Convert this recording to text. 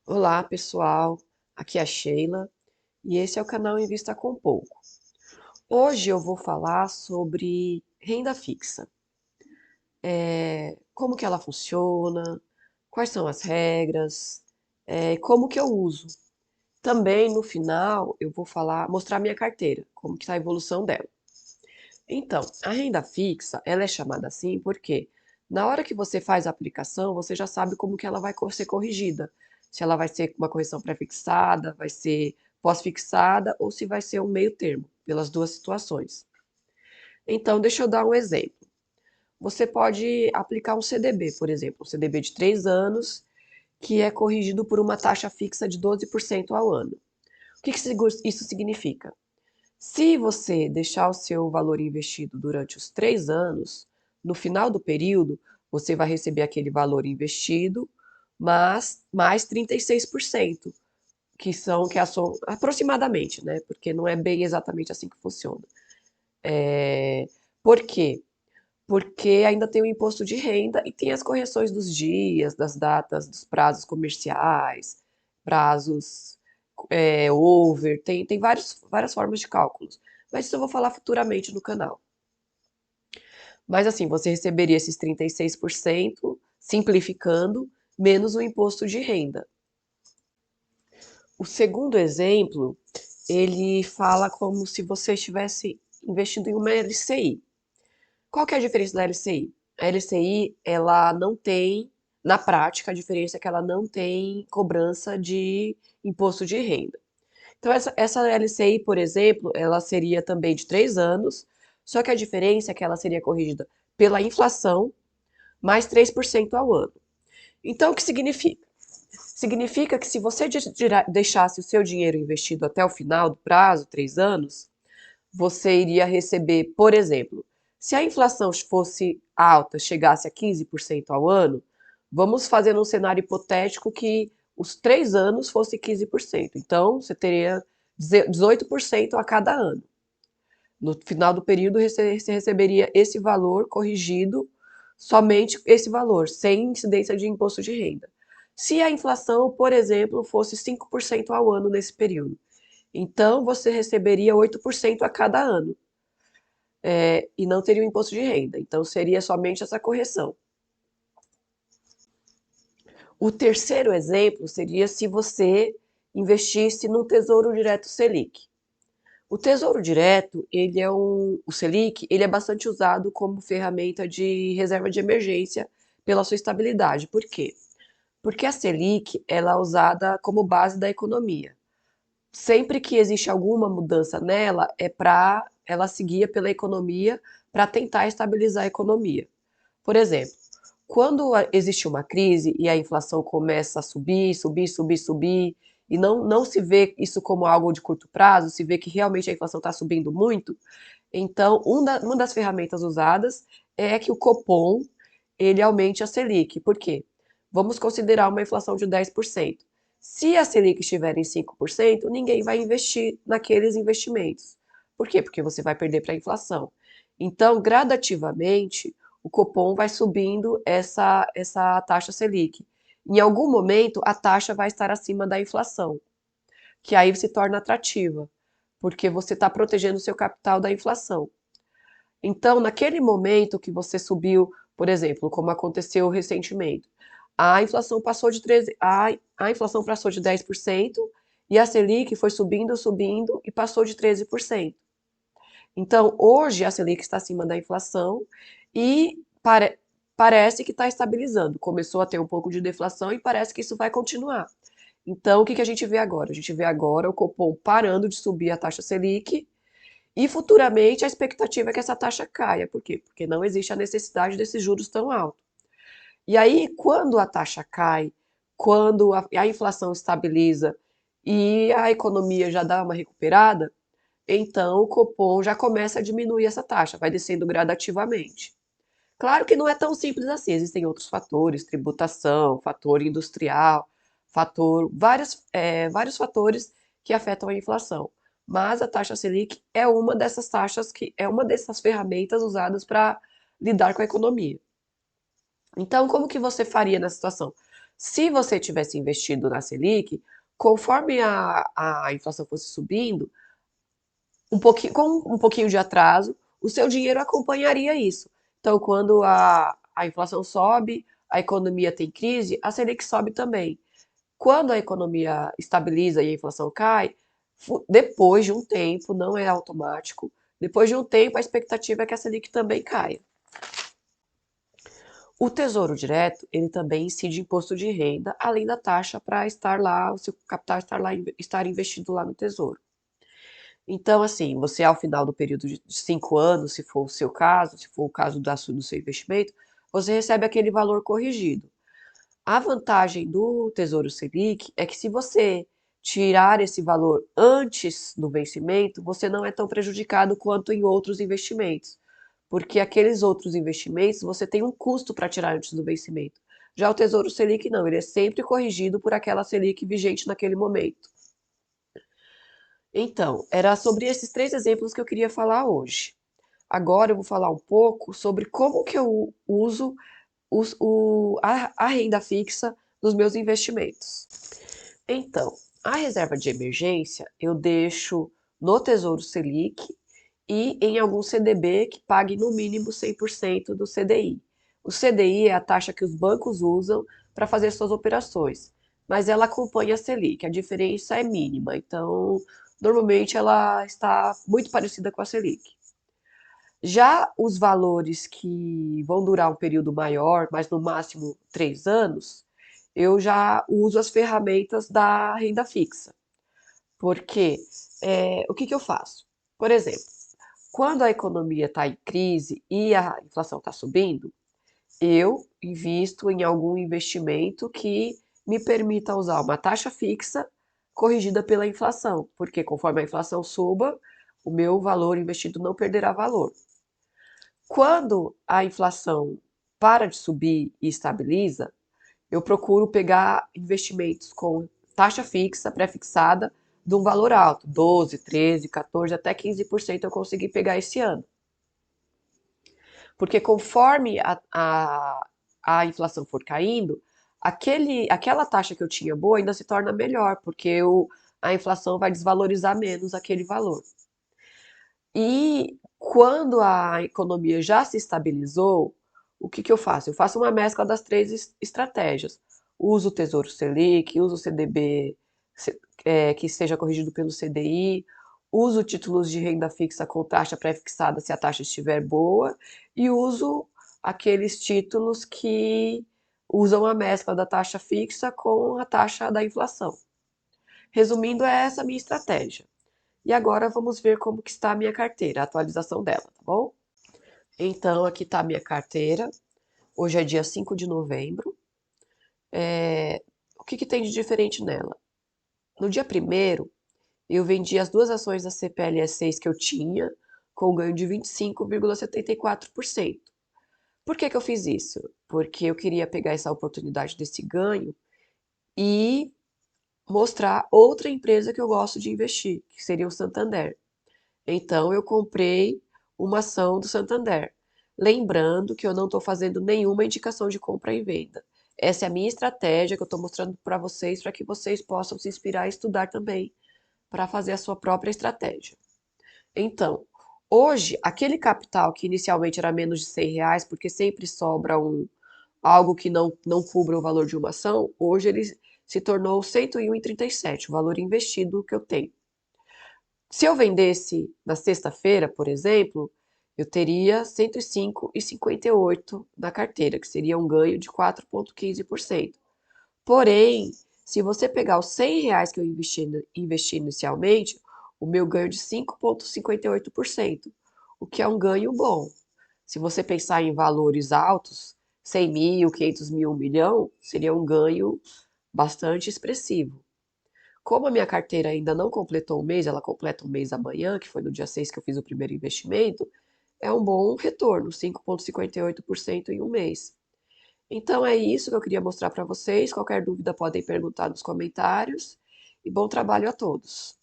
Olá, pessoal. Aqui é a Sheila e esse é o canal Invista com Pouco. Hoje eu vou falar sobre renda fixa. Como que ela funciona, quais são as regras, como que eu uso. Também no final eu vou mostrar minha carteira, como que está a evolução dela. Então, a renda fixa, ela é chamada assim porque na hora que você faz a aplicação, você já sabe como que ela vai ser corrigida. Se ela vai ser uma correção pré-fixada, vai ser pós-fixada ou se vai ser um meio termo, pelas duas situações. Então, deixa eu dar um exemplo. Você pode aplicar um CDB, por exemplo, um CDB de 3 anos, que é corrigido por uma taxa fixa de 12% ao ano. O que isso significa? Se você deixar o seu valor investido durante os 3 anos, no final do período, você vai receber aquele valor investido, mas mais 36%, que são aproximadamente, né? Porque não é bem exatamente assim que funciona. Por quê? Porque ainda tem o imposto de renda e tem as correções dos dias, das datas, dos prazos comerciais, prazos over, tem várias formas de cálculos. Mas isso eu vou falar futuramente no canal. Mas assim, você receberia esses 36%, simplificando, menos o imposto de renda. O segundo exemplo, ele fala como se você estivesse investindo em uma LCI. Qual que é a diferença da LCI? A LCI, ela não tem, na prática, a diferença é que ela não tem cobrança de imposto de renda. Então, essa LCI, por exemplo, ela seria também de 3 anos, só que a diferença é que ela seria corrigida pela inflação mais 3% ao ano. Então, o que significa? Significa que se você deixasse o seu dinheiro investido até o final do prazo, 3 anos, você iria receber, por exemplo, se a inflação fosse alta, chegasse a 15% ao ano, vamos fazer num cenário hipotético que os 3 anos fosse 15%. Então, você teria 18% a cada ano. No final do período, você receberia esse valor corrigido, somente esse valor, sem incidência de imposto de renda. Se a inflação, por exemplo, fosse 5% ao ano nesse período, então você receberia 8% a cada ano, e não teria o imposto de renda. Então seria somente essa correção. O terceiro exemplo seria se você investisse no Tesouro Direto Selic. O Tesouro Direto, o Selic, ele é bastante usado como ferramenta de reserva de emergência pela sua estabilidade. Por quê? Porque a Selic, ela é usada como base da economia. Sempre que existe alguma mudança nela, é para ela seguir pela economia para tentar estabilizar a economia. Por exemplo, quando existe uma crise e a inflação começa a subir, subir, subir, subir, e não se vê isso como algo de curto prazo, se vê que realmente a inflação está subindo muito, então uma das ferramentas usadas é que o Copom ele aumente a Selic. Por quê? Vamos considerar uma inflação de 10%. Se a Selic estiver em 5%, ninguém vai investir naqueles investimentos. Por quê? Porque você vai perder para a inflação. Então, gradativamente, o Copom vai subindo essa taxa Selic. Em algum momento, a taxa vai estar acima da inflação, que aí se torna atrativa, porque você está protegendo o seu capital da inflação. Então, naquele momento que você subiu, por exemplo, como aconteceu recentemente, a inflação passou de 13, a inflação passou de 10% e a Selic foi subindo, subindo e passou de 13%. Então, hoje a Selic está acima da inflação e parece que está estabilizando. Começou a ter um pouco de deflação e parece que isso vai continuar. Então, o que a gente vê agora? A gente vê agora o Copom parando de subir a taxa Selic e futuramente a expectativa é que essa taxa caia. Por quê? Porque não existe a necessidade desses juros tão altos. E aí, quando a taxa cai, quando a inflação estabiliza e a economia já dá uma recuperada, então o Copom já começa a diminuir essa taxa, vai descendo gradativamente. Claro que não é tão simples assim, existem outros fatores, tributação, fator industrial, vários fatores que afetam a inflação. Mas a taxa Selic é uma dessas taxas que é uma dessas ferramentas usadas para lidar com a economia. Então, como que você faria nessa situação? Se você tivesse investido na Selic, conforme a inflação fosse subindo, com um pouquinho de atraso, o seu dinheiro acompanharia isso. Então, quando a inflação sobe, a economia tem crise, a Selic sobe também. Quando a economia estabiliza e a inflação cai, depois de um tempo, não é automático, depois de um tempo a expectativa é que a Selic também caia. O Tesouro Direto, ele também incide imposto de renda, além da taxa para estar lá, o seu capital estar lá, estar investido lá no Tesouro. Então, assim, você ao final do período de 5 anos, se for o seu caso, se for o caso do seu investimento, você recebe aquele valor corrigido. A vantagem do Tesouro Selic é que se você tirar esse valor antes do vencimento, você não é tão prejudicado quanto em outros investimentos, porque aqueles outros investimentos você tem um custo para tirar antes do vencimento. Já o Tesouro Selic não, ele é sempre corrigido por aquela Selic vigente naquele momento. Então, era sobre esses 3 exemplos que eu queria falar hoje. Agora eu vou falar um pouco sobre como que eu uso a renda fixa nos meus investimentos. Então, a reserva de emergência eu deixo no Tesouro Selic e em algum CDB que pague no mínimo 100% do CDI. O CDI é a taxa que os bancos usam para fazer suas operações, mas ela acompanha a Selic, a diferença é mínima, então normalmente ela está muito parecida com a Selic. Já os valores que vão durar um período maior, mas no máximo 3 anos, eu já uso as ferramentas da renda fixa. Porque o que eu faço? Por exemplo, quando a economia está em crise e a inflação está subindo, eu invisto em algum investimento que me permita usar uma taxa fixa corrigida pela inflação, porque conforme a inflação suba, o meu valor investido não perderá valor. Quando a inflação para de subir e estabiliza, eu procuro pegar investimentos com taxa fixa, pré-fixada, de um valor alto, 12, 13, 14, até 15% eu consegui pegar esse ano. Porque conforme a inflação for caindo, aquela taxa que eu tinha boa ainda se torna melhor, porque a inflação vai desvalorizar menos aquele valor. E quando a economia já se estabilizou, o que eu faço? Eu faço uma mescla das 3 estratégias. Uso o Tesouro Selic, uso o CDB que seja corrigido pelo CDI, uso títulos de renda fixa com taxa pré-fixada se a taxa estiver boa, e uso aqueles títulos que usam a mescla da taxa fixa com a taxa da inflação. Resumindo, é essa a minha estratégia. E agora vamos ver como que está a minha carteira, a atualização dela, tá bom? Então, aqui está a minha carteira. Hoje é dia 5 de novembro. O que tem de diferente nela? No dia 1º, eu vendi as 2 ações da CPLS6 que eu tinha, com ganho de 25,74%. Por que eu fiz isso? Porque eu queria pegar essa oportunidade desse ganho e mostrar outra empresa que eu gosto de investir, que seria o Santander. Então, eu comprei uma ação do Santander. Lembrando que eu não estou fazendo nenhuma indicação de compra e venda. Essa é a minha estratégia que eu estou mostrando para vocês, para que vocês possam se inspirar e estudar também para fazer a sua própria estratégia. Então, hoje, aquele capital que inicialmente era menos de R$ 100, porque sempre sobra algo que não cubra o valor de uma ação, hoje ele se tornou 101,37, o valor investido que eu tenho. Se eu vendesse na sexta-feira, por exemplo, eu teria 105,58 na carteira, que seria um ganho de 4,15%. Porém, se você pegar os R$ 100 que eu investi inicialmente, o meu ganho de 5,58%, o que é um ganho bom. Se você pensar em valores altos, 100 mil, 500 mil, 1 milhão, seria um ganho bastante expressivo. Como a minha carteira ainda não completou um mês, ela completa um mês amanhã, que foi no dia 6 que eu fiz o primeiro investimento, é um bom retorno, 5,58% em um mês. Então é isso que eu queria mostrar para vocês. Qualquer dúvida podem perguntar nos comentários. E bom trabalho a todos.